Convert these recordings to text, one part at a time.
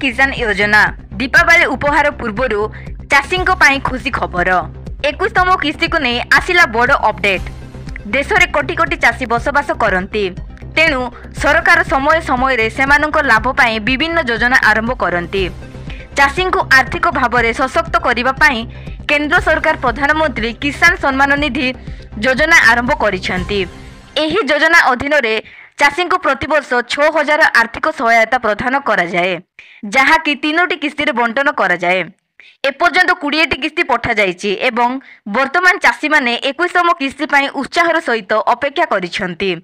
किसान योजना दीपावली उपहार पूर्वर चाषी खुशी खबर 21तम किस्ती को नहीं आसिला बड़ अपडेट। देश में कोटी कोटी चाषी बसवास करती, तेणु सरकार समय समय से लाभ पाई विभिन्न योजना आरंभ करती। चाषी को आर्थिक भाव में सशक्त करने केंद्र सरकार प्रधानमंत्री किसान सम्मान निधि योजना आरंभ करिसेंती। एही योजना अधीन रे चाषी को प्रतिवर्ष 6000 आर्थिक सहायता प्रदान करा जाए, जहाँकि 3टी किस्ती बंटन करा जाए। एपर्यंत 20टी किस्ती पठा जाइछि एवं वर्तमान चाषी माने 21तम किस्ती पाई उत्साहर सहित अपेक्षा करिसेंती।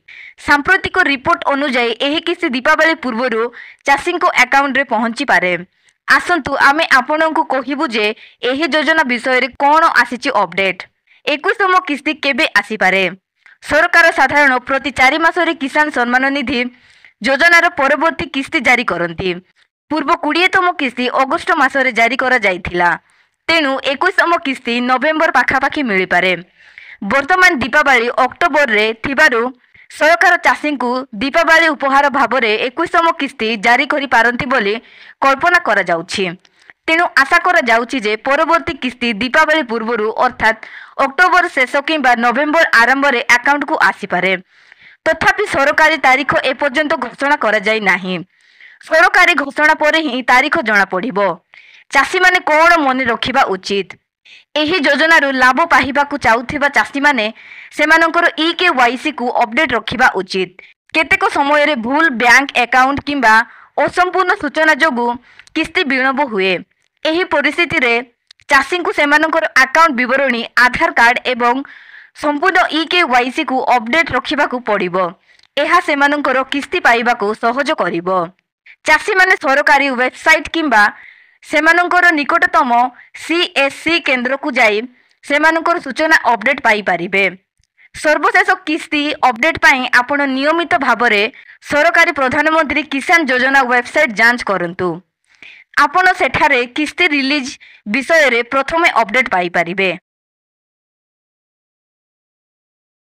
सांप्रतिक रिपोर्ट अनुसार एही किस्ती दीपावली पूर्व चाषी को अकाउंट रे पहुंची पारे। आसंतु आमे आपनकु कहिबु जे एही योजना विषय रे कोन आसीछि अपडेट। 21तम किस्ती केबे आसी पारे। सरकार साधारण प्रति 4 मासरे किसान सम्मान निधि योजनार परवर्ती किस्ती जारी करती। पूर्व 20तम किस्ती अगस्ट मासरे जारी करा जाइथिला, तेणु 21तम किस्ती नवेम्बर पाखापाखि मिली पारे। वर्तमान दीपावली अक्टोबर रे थिबारु सरकार चाषी को दीपावली उपहार भाव में 21तम किस्ती जारी करि पारंती बोली कल्पना करा जाउछि। तेणु आशा करा जाउछि जे परवर्ती किस्ती दीपावली पूर्व अर्थात अक्टोबर शेष किंबा नवेम्बर आरंभ रे अकाउंट को आसी पारे। तथापि सरकारी तारीख एपर्यंत घोषणा करा जाई नाही। सरकारी घोषणा पर ही तारीख जना पड़िबो। चाषी माने कोन मन रखिबा उचित। एही योजनारू लाभ पाहिबाकू चाहुथिबा चाषी माने सेमानकर EKYC को अपडेट रखिबा उचित। केतेक समय रे भूल बैंक अकाउंट किंबा असंपूर्ण सूचना जोगु किस्ती विलंब हुए। एही परिस्थिति रे चाषी को सेमानकर अकाउंट विवरणी आधार कार्ड एवं संपूर्ण EKYC को अपडेट रखिबाकू पड़िबो। एहा सेमानकर किस्ती पाइबाकू सहज करिबो। चाषी माने सरकारी वेबसाइट किंबा सेमानकर निकटतम CSC केंद्र को जाई सेमानकर सूचना अपडेट पाई पारिबे। सर्वशेष किस्ती अपडेट पाई आपण नियमित भाव में सरकारी प्रधानमंत्री किसान योजना वेबसाइट जांच करंतु। आपण सेठारे किस्ती रिलीज विषय रे प्रथमे अपडेट पाई पारिबे।